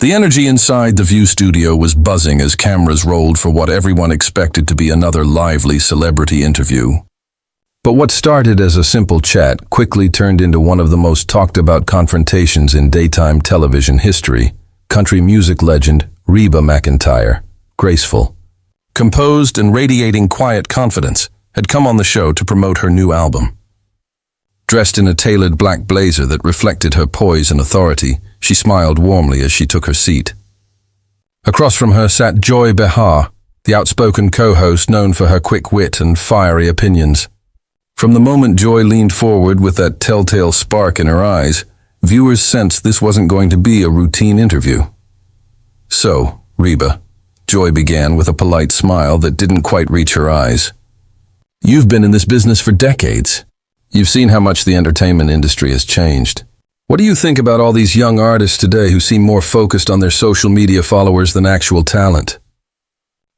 The energy inside the View studio was buzzing as cameras rolled for what everyone expected to be another lively celebrity interview. But what started as a simple chat quickly turned into one of the most talked-about confrontations in daytime television history. Country music legend Reba McEntire, graceful, composed and radiating quiet confidence, had come on the show to promote her new album. Dressed in a tailored black blazer that reflected her poise and authority, she smiled warmly as she took her seat. Across from her sat Joy Behar, the outspoken co-host known for her quick wit and fiery opinions. From the moment Joy leaned forward with that telltale spark in her eyes, viewers sensed this wasn't going to be a routine interview. "So, Reba," Joy began with a polite smile that didn't quite reach her eyes. "You've been in this business for decades. You've seen how much the entertainment industry has changed. What do you think about all these young artists today who seem more focused on their social media followers than actual talent?"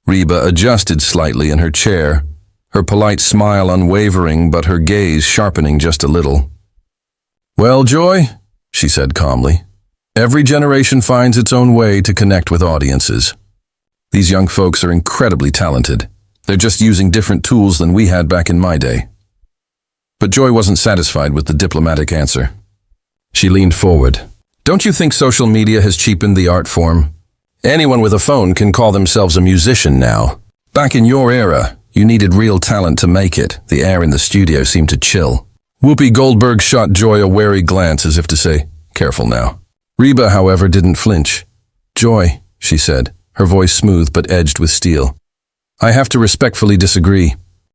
Reba adjusted slightly in her chair, her polite smile unwavering but her gaze sharpening just a little. "Well, Joy," she said calmly, "every generation finds its own way to connect with audiences. These young folks are incredibly talented. They're just using different tools than we had back in my day." But Joy wasn't satisfied with the diplomatic answer. She leaned forward. "Don't you think social media has cheapened the art form? Anyone with a phone can call themselves a musician now. Back in your era, you needed real talent to make it. The air in the studio seemed to chill." Whoopi Goldberg shot Joy a wary glance as if to say, "Careful now." Reba, however, didn't flinch. "Joy," she said, her voice smooth but edged with steel, "I have to respectfully disagree.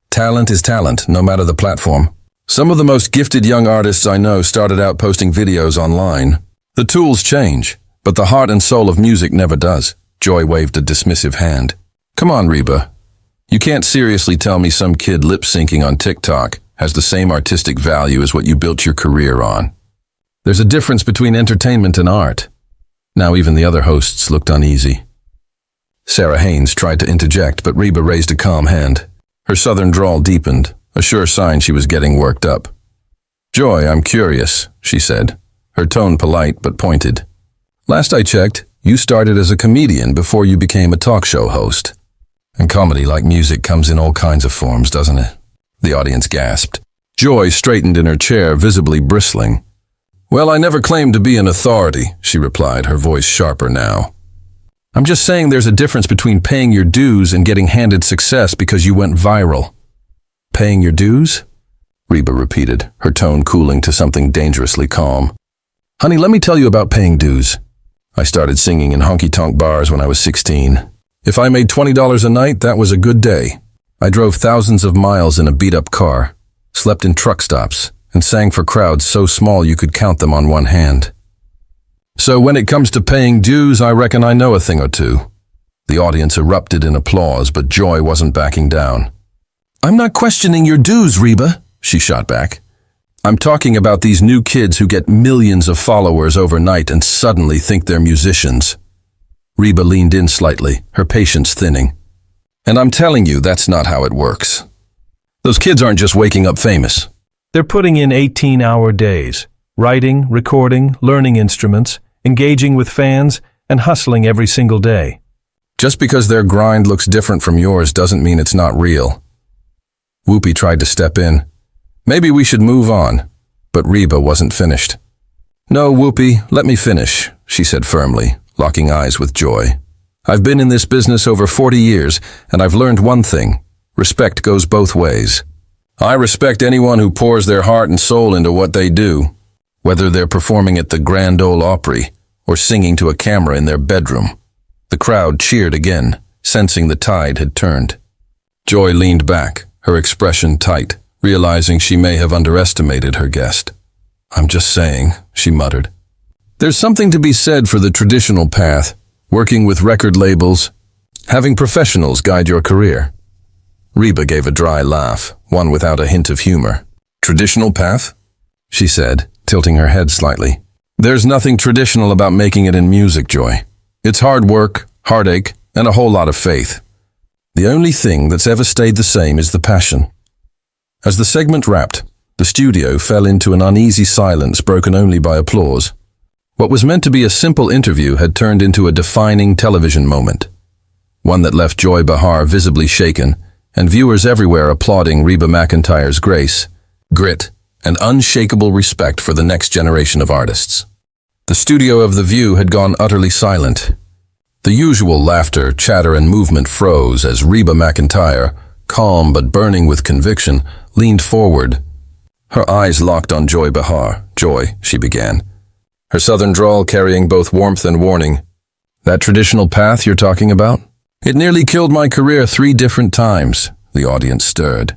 Talent is talent, no matter the platform. Some of the most gifted young artists I know started out posting videos online. The tools change, but the heart and soul of music never does." Joy waved a dismissive hand. "Come on, Reba. You can't seriously tell me some kid lip-syncing on TikTok has the same artistic value as what you built your career on. There's a difference between entertainment and art." Now even the other hosts looked uneasy. Sarah Haynes tried to interject, but Reba raised a calm hand. Her southern drawl deepened, a sure sign she was getting worked up. "Joy, I'm curious," she said, her tone polite but pointed. "Last I checked, you started as a comedian before you became a talk show host. And comedy, like music, comes in all kinds of forms, doesn't it?" The audience gasped. Joy straightened in her chair, visibly bristling. "Well, I never claimed to be an authority," she replied, her voice sharper now. "I'm just saying there's a difference between paying your dues and getting handed success because you went viral." "Paying your dues?" Reba repeated, her tone cooling to something dangerously calm. "Honey, let me tell you about paying dues. I started singing in honky-tonk bars when I was 16. If I made $20 a night, that was a good day. I drove thousands of miles in a beat-up car, slept in truck stops, and sang for crowds so small you could count them on one hand. So when it comes to paying dues, I reckon I know a thing or two." The audience erupted in applause, but Joy wasn't backing down. "I'm not questioning your dues, Reba," she shot back. "I'm talking about these new kids who get millions of followers overnight and suddenly think they're musicians." Reba leaned in slightly, her patience thinning. "And I'm telling you, that's not how it works. Those kids aren't just waking up famous. They're putting in 18-hour days, writing, recording, learning instruments, engaging with fans, and hustling every single day. Just because their grind looks different from yours doesn't mean it's not real." Whoopi tried to step in. "Maybe we should move on." But Reba wasn't finished. "No, Whoopi, let me finish," she said firmly, locking eyes with Joy. "I've been in this business over 40 years, and I've learned one thing. Respect goes both ways. I respect anyone who pours their heart and soul into what they do, whether they're performing at the Grand Ole Opry or singing to a camera in their bedroom." The crowd cheered again, sensing the tide had turned. Joy leaned back, her expression tight, realizing she may have underestimated her guest. "I'm just saying," she muttered. "There's something to be said for the traditional path, working with record labels, having professionals guide your career." Reba gave a dry laugh, one without a hint of humor. "Traditional path?" she said, tilting her head slightly. "There's nothing traditional about making it in music, Joy. It's hard work, heartache, and a whole lot of faith. The only thing that's ever stayed the same is the passion." As the segment wrapped, the studio fell into an uneasy silence broken only by applause. What was meant to be a simple interview had turned into a defining television moment, one that left Joy Behar visibly shaken, and viewers everywhere applauding Reba McEntire's grace, grit, and unshakable respect for the next generation of artists. The studio of The View had gone utterly silent. The usual laughter, chatter, and movement froze as Reba McEntire, calm but burning with conviction, leaned forward. Her eyes locked on Joy Behar. "Joy," she began, her southern drawl carrying both warmth and warning. "That traditional path you're talking about? It nearly killed my career 3 different times." The audience stirred.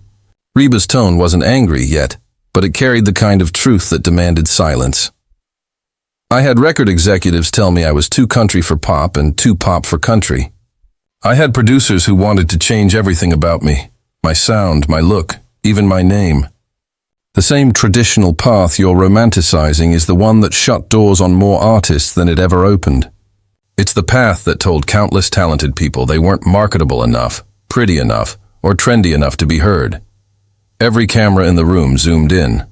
Reba's tone wasn't angry yet, but it carried the kind of truth that demanded silence. "I had record executives tell me I was too country for pop and too pop for country. I had producers who wanted to change everything about me, my sound, my look, even my name. The same traditional path you're romanticizing is the one that shut doors on more artists than it ever opened. It's the path that told countless talented people they weren't marketable enough, pretty enough, or trendy enough to be heard." Every camera in the room zoomed in.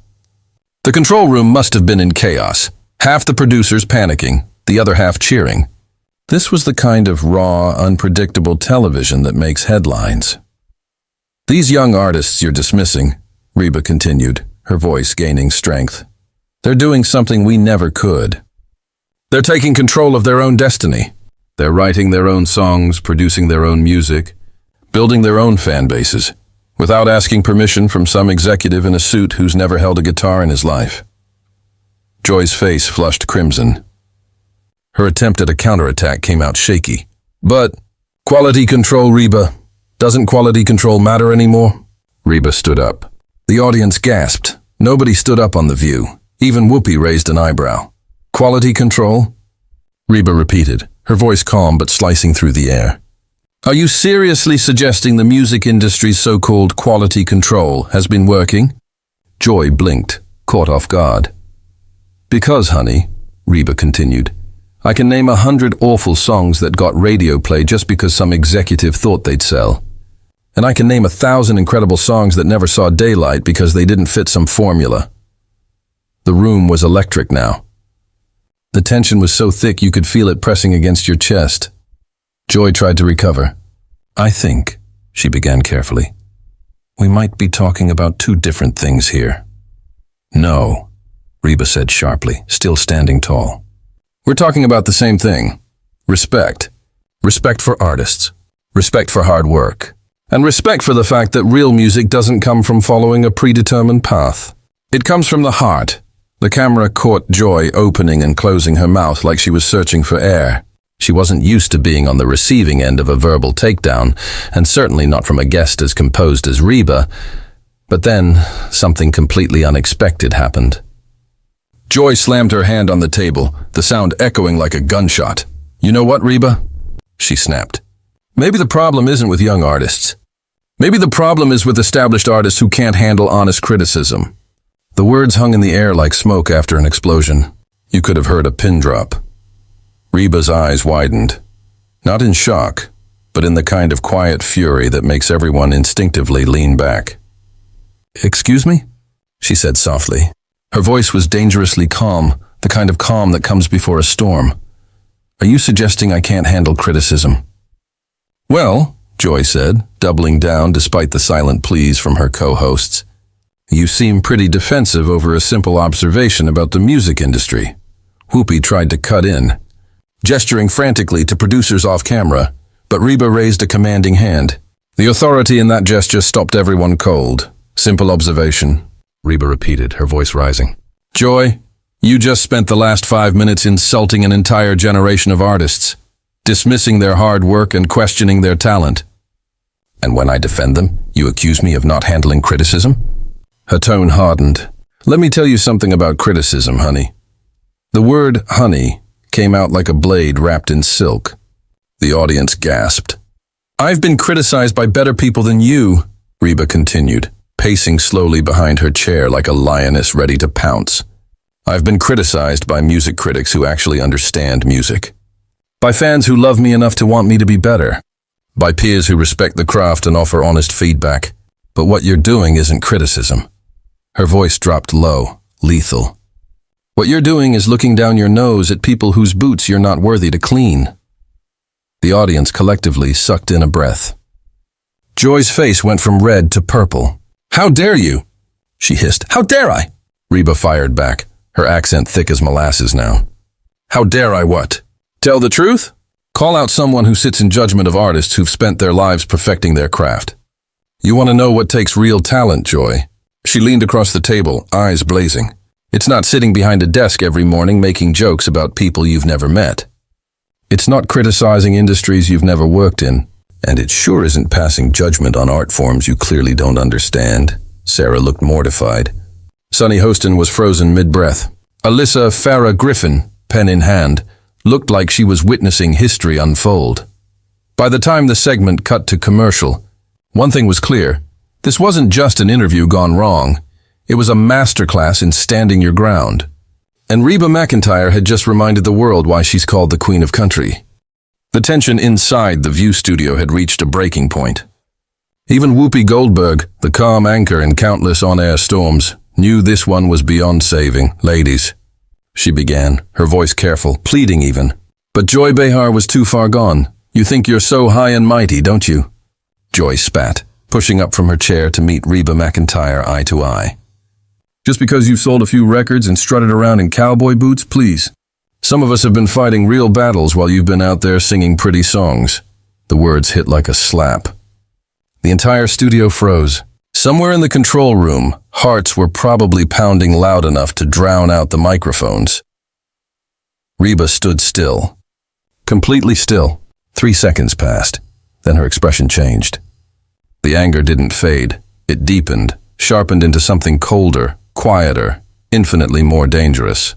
The control room must have been in chaos, half the producers panicking, the other half cheering. This was the kind of raw, unpredictable television that makes headlines. "These young artists you're dismissing," Reba continued, her voice gaining strength, "they're doing something we never could. They're taking control of their own destiny. They're writing their own songs, producing their own music, building their own fan bases, without asking permission from some executive in a suit who's never held a guitar in his life." Joy's face flushed crimson. Her attempt at a counterattack came out shaky. "But quality control, Reba. Doesn't quality control matter anymore?" Reba stood up. The audience gasped. Nobody stood up on The View. Even Whoopi raised an eyebrow. "Quality control?" Reba repeated, her voice calm but slicing through the air. "Are you seriously suggesting the music industry's so-called quality control has been working?" Joy blinked, caught off guard. "Because, honey," Reba continued, "I can name 100 awful songs that got radio play just because some executive thought they'd sell. And I can name 1,000 incredible songs that never saw daylight because they didn't fit some formula." The room was electric now. The tension was so thick you could feel it pressing against your chest. Joy tried to recover. "I think," she began carefully, "we might be talking about 2 different things here." "No," Reba said sharply, still standing tall. "We're talking about the same thing. Respect. Respect for artists. Respect for hard work. And respect for the fact that real music doesn't come from following a predetermined path. It comes from the heart." The camera caught Joy opening and closing her mouth like she was searching for air. She wasn't used to being on the receiving end of a verbal takedown, and certainly not from a guest as composed as Reba. But then, something completely unexpected happened. Joy slammed her hand on the table, the sound echoing like a gunshot. "You know what, Reba?" she snapped. "Maybe the problem isn't with young artists. Maybe the problem is with established artists who can't handle honest criticism." The words hung in the air like smoke after an explosion. You could have heard a pin drop. Reba's eyes widened, not in shock, but in the kind of quiet fury that makes everyone instinctively lean back. "Excuse me?" she said softly. Her voice was dangerously calm, the kind of calm that comes before a storm. "Are you suggesting I can't handle criticism?" "Well," Joy said, doubling down despite the silent pleas from her co-hosts, "you seem pretty defensive over a simple observation about the music industry." Whoopi tried to cut in, gesturing frantically to producers off camera, but Reba raised a commanding hand. The authority in that gesture stopped everyone cold. "Simple observation," Reba repeated, her voice rising. "Joy, you just spent the last 5 minutes insulting an entire generation of artists, dismissing their hard work and questioning their talent. And when I defend them, you accuse me of not handling criticism?" Her tone hardened. "Let me tell you something about criticism, honey." The word honey came out like a blade wrapped in silk. The audience gasped. "I've been criticized by better people than you," Reba continued, pacing slowly behind her chair like a lioness ready to pounce. "I've been criticized by music critics who actually understand music. By fans who love me enough to want me to be better. By peers who respect the craft and offer honest feedback. But what you're doing isn't criticism." Her voice dropped low, lethal. What you're doing is looking down your nose at people whose boots you're not worthy to clean." The audience collectively sucked in a breath. Joy's face went from red to purple. "How dare you?" she hissed. "How dare I?" Reba fired back, her accent thick as molasses now. "How dare I what? Tell the truth? Call out someone who sits in judgment of artists who've spent their lives perfecting their craft. You want to know what takes real talent, Joy?" She leaned across the table, eyes blazing. "It's not sitting behind a desk every morning making jokes about people you've never met. It's not criticizing industries you've never worked in. And it sure isn't passing judgment on art forms you clearly don't understand." Sarah looked mortified. Sunny Hostin was frozen mid-breath. Alyssa Farah Griffin, pen in hand, looked like she was witnessing history unfold. By the time the segment cut to commercial, one thing was clear. This wasn't just an interview gone wrong. It was a masterclass in standing your ground. And Reba McEntire had just reminded the world why she's called the Queen of Country. The tension inside the View studio had reached a breaking point. Even Whoopi Goldberg, the calm anchor in countless on-air storms, knew this one was beyond saving. "Ladies," she began, her voice careful, pleading even. But Joy Behar was too far gone. "You think you're so high and mighty, don't you?" Joy spat, pushing up from her chair to meet Reba McEntire eye to eye. "Just because you've sold a few records and strutted around in cowboy boots, please. Some of us have been fighting real battles while you've been out there singing pretty songs." The words hit like a slap. The entire studio froze. Somewhere in the control room, hearts were probably pounding loud enough to drown out the microphones. Reba stood still. Completely still. 3 seconds passed. Then her expression changed. The anger didn't fade. It deepened, sharpened into something colder, quieter, infinitely more dangerous.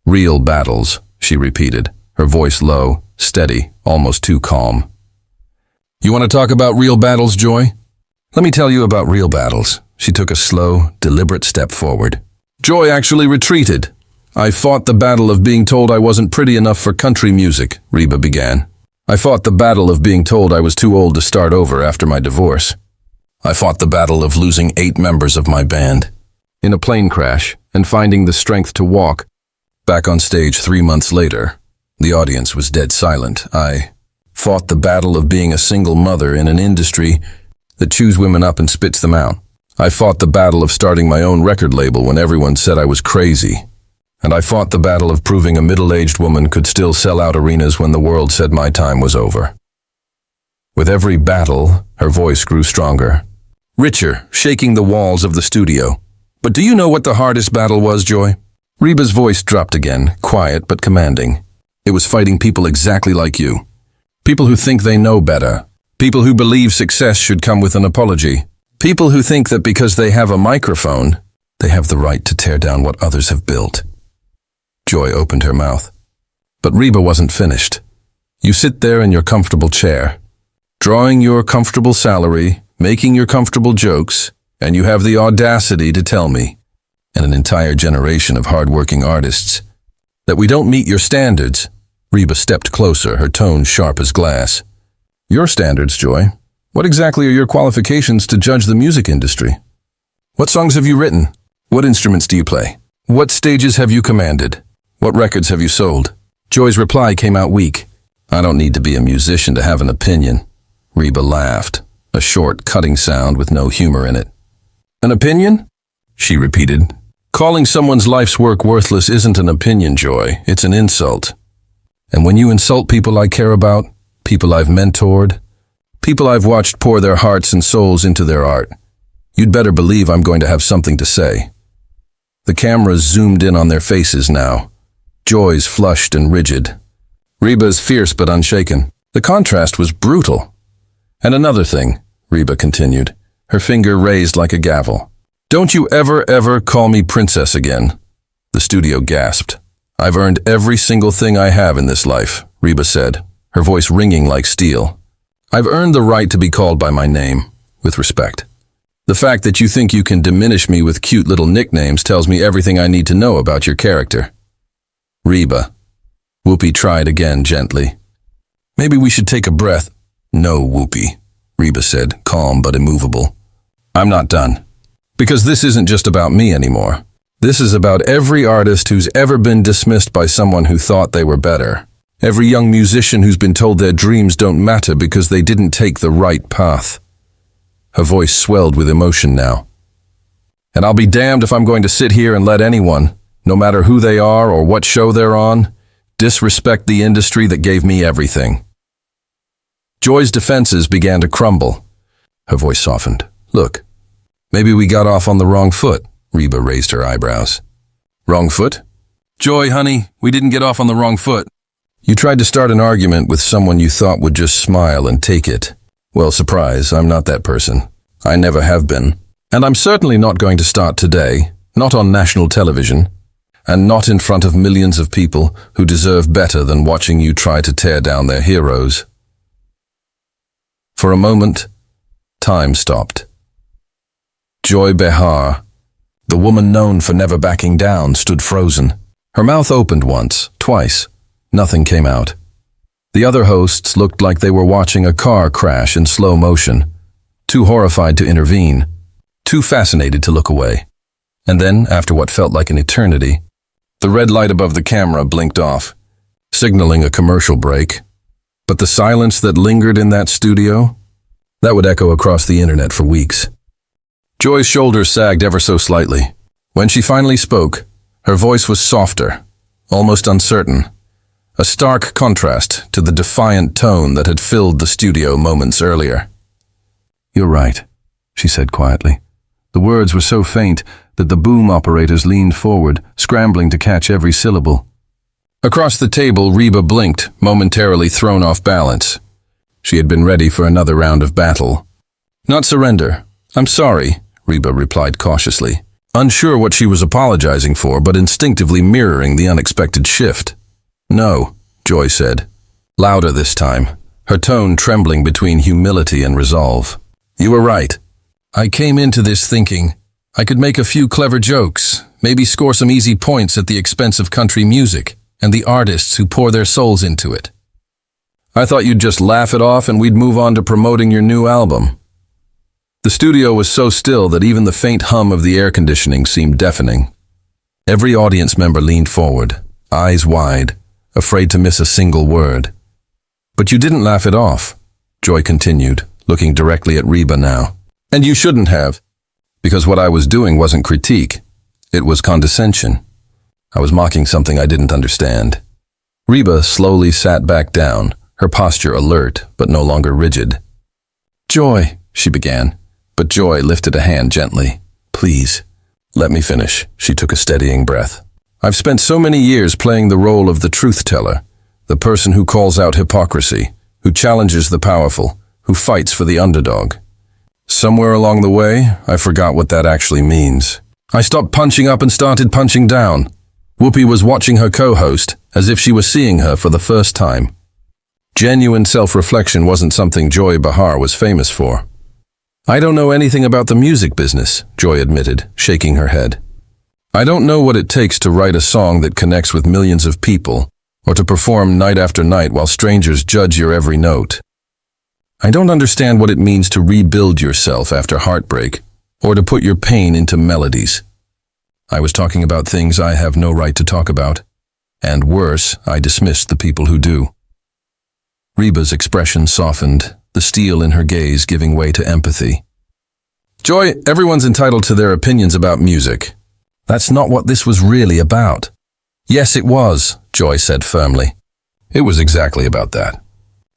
"Real battles," she repeated, her voice low, steady, almost too calm. "You want to talk about real battles, Joy? Let me tell you about real battles." She took a slow, deliberate step forward. Joy actually retreated. "I fought the battle of being told I wasn't pretty enough for country music," Reba began. "I fought the battle of being told I was too old to start over after my divorce. I fought the battle of losing 8 members of my band in a plane crash and finding the strength to walk back on stage 3 months later." The audience was dead silent. "I fought the battle of being a single mother in an industry that chews women up and spits them out. I fought the battle of starting my own record label when everyone said I was crazy. And I fought the battle of proving a middle-aged woman could still sell out arenas when the world said my time was over." With every battle, her voice grew stronger, richer, shaking the walls of the studio. "But do you know what the hardest battle was, Joy?" Reba's voice dropped again, quiet but commanding. "It was fighting people exactly like you. People who think they know better. People who believe success should come with an apology. People who think that because they have a microphone, they have the right to tear down what others have built." Joy opened her mouth. But Reba wasn't finished. "You sit there in your comfortable chair, drawing your comfortable salary, making your comfortable jokes, and you have the audacity to tell me, and an entire generation of hard-working artists, that we don't meet your standards." Reba stepped closer, her tone sharp as glass. "Your standards, Joy? What exactly are your qualifications to judge the music industry? What songs have you written? What instruments do you play? What stages have you commanded? What records have you sold?" Joy's reply came out weak. "I don't need to be a musician to have an opinion." Reba laughed, a short, cutting sound with no humor in it. "An opinion?" she repeated. "Calling someone's life's work worthless isn't an opinion, Joy. It's an insult. And when you insult people I care about, people I've mentored, people I've watched pour their hearts and souls into their art, you'd better believe I'm going to have something to say." The cameras zoomed in on their faces now. Joy's flushed and rigid. Reba's fierce but unshaken. The contrast was brutal. "And another thing," Reba continued, her finger raised like a gavel. "Don't you ever call me princess again." The studio gasped. "I've earned every single thing I have in this life," Reba said, her voice ringing like steel. "I've earned the right to be called by my name, with respect. The fact that you think you can diminish me with cute little nicknames tells me everything I need to know about your character." "Reba." Whoopi tried again gently. "Maybe we should take a breath." "No, Whoopi," Reba said, calm but immovable. "I'm not done. Because this isn't just about me anymore. This is about every artist who's ever been dismissed by someone who thought they were better. Every young musician who's been told their dreams don't matter because they didn't take the right path. Her voice swelled with emotion now. And I'll be damned if I'm going to sit here and let anyone, no matter who they are or what show they're on, disrespect the industry that gave me everything. Joy's defenses began to crumble. Her voice softened. Look, maybe we got off on the wrong foot. Reba raised her eyebrows. Wrong foot? Joy, honey, we didn't get off on the wrong foot. You tried to start an argument with someone you thought would just smile and take it. Well, surprise, I'm not that person. I never have been. And I'm certainly not going to start today, not on national television, and not in front of millions of people who deserve better than watching you try to tear down their heroes. For a moment, time stopped. Joy Behar, the woman known for never backing down, stood frozen. Her mouth opened once, twice. Nothing came out. The other hosts looked like they were watching a car crash in slow motion, too horrified to intervene, too fascinated to look away. And then, after what felt like an eternity, the red light above the camera blinked off, signaling a commercial break. But the silence that lingered in that studio, that would echo across the internet for weeks. Joy's shoulders sagged ever so slightly. When she finally spoke, her voice was softer, almost uncertain, a stark contrast to the defiant tone that had filled the studio moments earlier. You're right, she said quietly. The words were so faint that the boom operators leaned forward, scrambling to catch every syllable. Across the table, Reba blinked, momentarily thrown off balance. She had been ready for another round of battle. Not surrender. I'm sorry, Reba replied cautiously, unsure what she was apologizing for, but instinctively mirroring the unexpected shift. No, Joy said, louder this time, her tone trembling between humility and resolve. You were right. I came into this thinking I could make a few clever jokes, maybe score some easy points at the expense of country music and the artists who pour their souls into it. I thought you'd just laugh it off and we'd move on to promoting your new album. The studio was so still that even the faint hum of the air conditioning seemed deafening. Every audience member leaned forward, eyes wide, afraid to miss a single word. But you didn't laugh it off, Joy continued, looking directly at Reba now. And you shouldn't have, because what I was doing wasn't critique. It was condescension. I was mocking something I didn't understand. Reba slowly sat back down, her posture alert but no longer rigid. Joy, she began, but Joy lifted a hand gently. Please, let me finish. She took a steadying breath. I've spent so many years playing the role of the truth teller, the person who calls out hypocrisy, who challenges the powerful, who fights for the underdog. Somewhere along the way, I forgot what that actually means. I stopped punching up and started punching down. Whoopi was watching her co-host as if she was seeing her for the first time. Genuine self-reflection wasn't something Joy Behar was famous for. I don't know anything about the music business, Joy admitted, shaking her head. I don't know what it takes to write a song that connects with millions of people, or to perform night after night while strangers judge your every note. I don't understand what it means to rebuild yourself after heartbreak, or to put your pain into melodies. I was talking about things I have no right to talk about, and worse, I dismissed the people who do. Reba's expression softened, the steel in her gaze giving way to empathy. Joy, everyone's entitled to their opinions about music. That's not what this was really about. Yes, it was, Joy said firmly. It was exactly about that.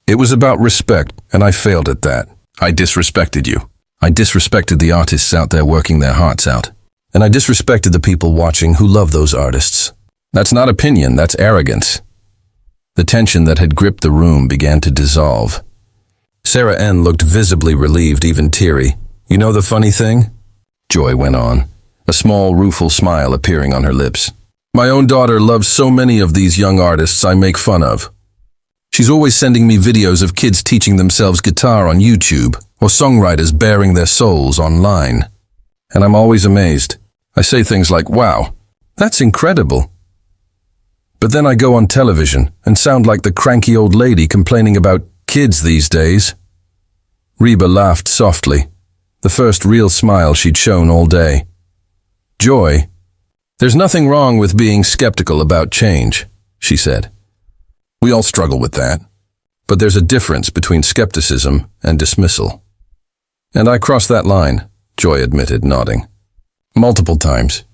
It was about respect, and I failed at that. I disrespected you. I disrespected the artists out there working their hearts out. And I disrespected the people watching who love those artists. That's not opinion, that's arrogance. The tension that had gripped the room began to dissolve. Sarah N. looked visibly relieved, even teary. You know the funny thing? Joy went on, a small, rueful smile appearing on her lips. My own daughter loves so many of these young artists I make fun of. She's always sending me videos of kids teaching themselves guitar on YouTube, or songwriters bearing their souls online. And I'm always amazed. I say things like, wow, that's incredible. But then I go on television and sound like the cranky old lady complaining about kids these days. Reba laughed softly, the first real smile she'd shown all day. Joy, There's nothing wrong with being skeptical about change, she said. We all struggle with that. But there's a difference between skepticism and dismissal. And I crossed that line, Joy admitted, nodding. Multiple times.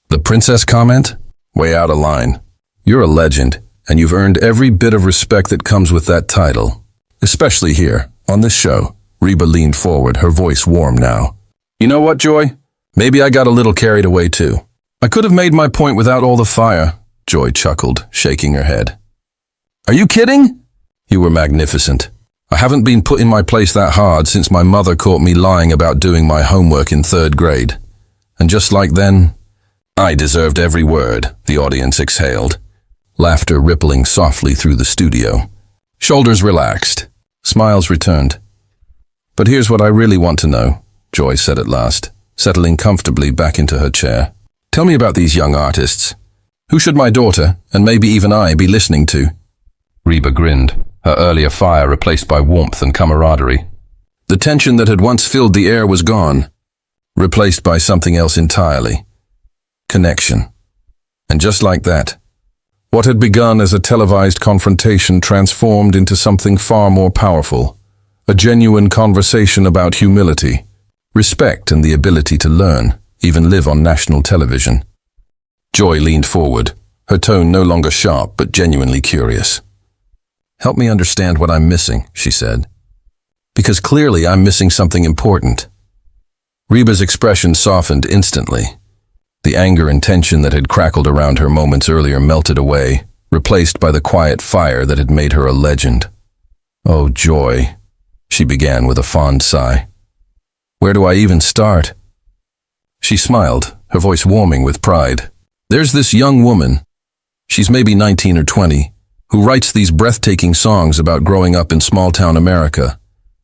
The princess comment? Way out of line. You're a legend, and you've earned every bit of respect that comes with that title. Especially here, on this show. Reba leaned forward, her voice warm now. You know what, Joy? Maybe I got a little carried away too. I could have made my point without all the fire, Joy chuckled, shaking her head. Are you kidding? You were magnificent. I haven't been put in my place that hard since my mother caught me lying about doing my homework in 3rd grade. And just like then, I deserved every word, the audience exhaled, laughter rippling softly through the studio. Shoulders relaxed, smiles returned. But here's what I really want to know, Joy said at last, settling comfortably back into her chair. Tell me about these young artists. Who should my daughter, and maybe even I, be listening to? Reba grinned, her earlier fire replaced by warmth and camaraderie. The tension that had once filled the air was gone, replaced by something else entirely. Connection. And just like that, what had begun as a televised confrontation transformed into something far more powerful, a genuine conversation about humility, respect and the ability to learn, even live on national television. Joy leaned forward, her tone no longer sharp but genuinely curious. Help me understand what I'm missing, she said. Because clearly I'm missing something important. Reba's expression softened instantly. The anger and tension that had crackled around her moments earlier melted away, replaced by the quiet fire that had made her a legend. Oh, Joy, she began with a fond sigh. Where do I even start? She smiled, her voice warming with pride. There's this young woman, she's maybe 19 or 20, who writes these breathtaking songs about growing up in small-town America,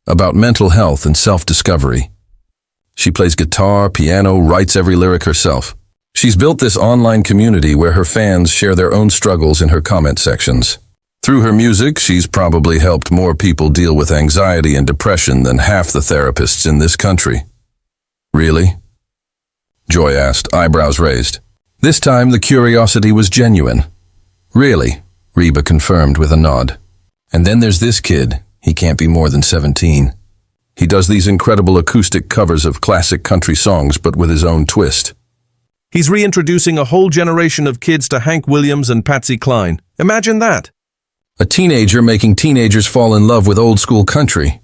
about mental health and self-discovery. She plays guitar, piano, writes every lyric herself. She's built this online community where her fans share their own struggles in her comment sections. Through her music, she's probably helped more people deal with anxiety and depression than half the therapists in this country. Really? Joy asked, eyebrows raised. This time the curiosity was genuine. Really? Reba confirmed with a nod. And then there's this kid. He can't be more than 17. He does these incredible acoustic covers of classic country songs, but with his own twist. He's reintroducing a whole generation of kids to Hank Williams and Patsy Cline. Imagine that. A teenager making teenagers fall in love with old-school country.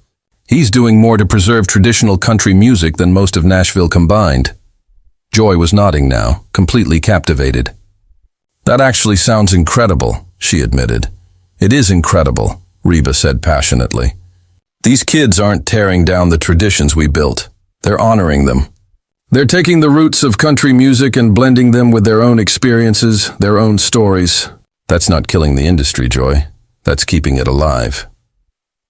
He's doing more to preserve traditional country music than most of Nashville combined. Joy was nodding now, completely captivated. That actually sounds incredible, she admitted. It is incredible, Reba said passionately. These kids aren't tearing down the traditions we built. They're honoring them. They're taking the roots of country music and blending them with their own experiences, their own stories. That's not killing the industry, Joy. That's keeping it alive.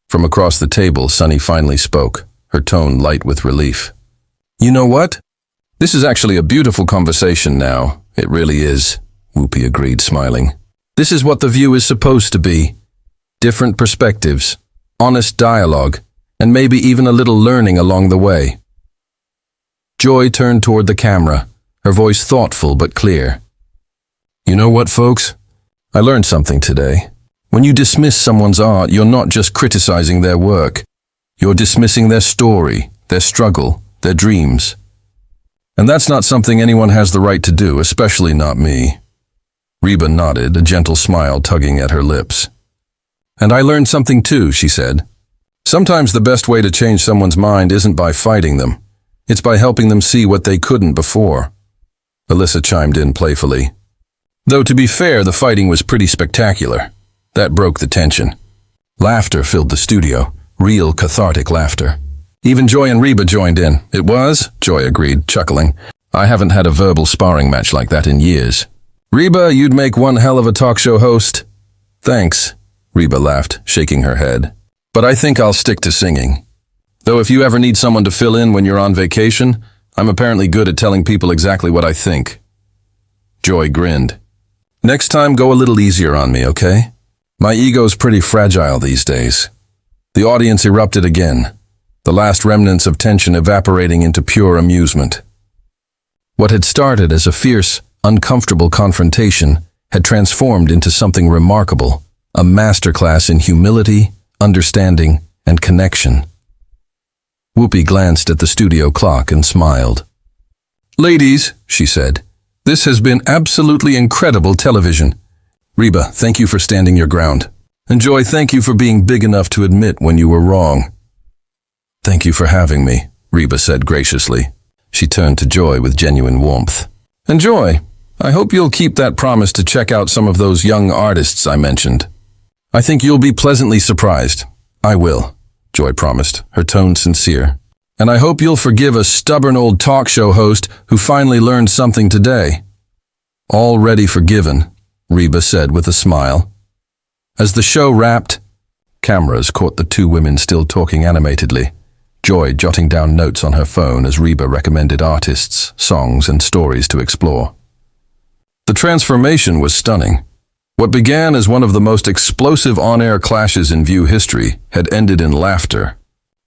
From across the table, Sunny finally spoke, her tone light with relief. You know what? This is actually a beautiful conversation now. It really is, Whoopi agreed, smiling. This is what The View is supposed to be. Different perspectives, honest dialogue, and maybe even a little learning along the way. Joy turned toward the camera, her voice thoughtful but clear. You know what, folks? I learned something today. When you dismiss someone's art, you're not just criticizing their work. You're dismissing their story, their struggle, their dreams. And that's not something anyone has the right to do, especially not me. Reba nodded, a gentle smile tugging at her lips. And I learned something too, she said. Sometimes the best way to change someone's mind isn't by fighting them. It's by helping them see what they couldn't before. Alyssa chimed in playfully. Though to be fair, the fighting was pretty spectacular. That broke the tension. Laughter filled the studio, real cathartic laughter. Even Joy and Reba joined in. It was, Joy agreed, chuckling. I haven't had a verbal sparring match like that in years. Reba, you'd make one hell of a talk show host. Thanks, Reba laughed, shaking her head. But I think I'll stick to singing. Though if you ever need someone to fill in when you're on vacation, I'm apparently good at telling people exactly what I think. Joy grinned. Next time, go a little easier on me, okay? My ego's pretty fragile these days. The audience erupted again, the last remnants of tension evaporating into pure amusement. What had started as a fierce, uncomfortable confrontation had transformed into something remarkable, a masterclass in humility, understanding, and connection. Whoopi glanced at the studio clock and smiled. "Ladies," she said, "this has been absolutely incredible television. Reba, thank you for standing your ground. And Joy, thank you for being big enough to admit when you were wrong." "Thank you for having me," Reba said graciously. She turned to Joy with genuine warmth. "And Joy, I hope you'll keep that promise to check out some of those young artists I mentioned. I think you'll be pleasantly surprised." "I will," Joy promised, her tone sincere. "And I hope you'll forgive a stubborn old talk show host who finally learned something today." "Already forgiven," Reba said with a smile. As the show wrapped, cameras caught the two women still talking animatedly, Joy jotting down notes on her phone as Reba recommended artists, songs, and stories to explore. The transformation was stunning. What began as one of the most explosive on-air clashes in View history had ended in laughter,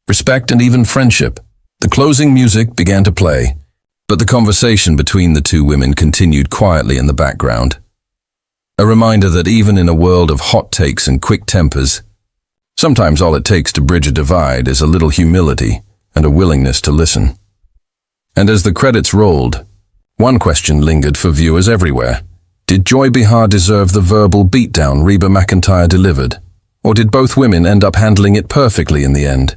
respect, and even friendship. The closing music began to play, but the conversation between the two women continued quietly in the background. A reminder that even in a world of hot takes and quick tempers, sometimes all it takes to bridge a divide is a little humility and a willingness to listen. And as the credits rolled, one question lingered for viewers everywhere. Did Joy Behar deserve the verbal beatdown Reba McEntire delivered? Or did both women end up handling it perfectly in the end?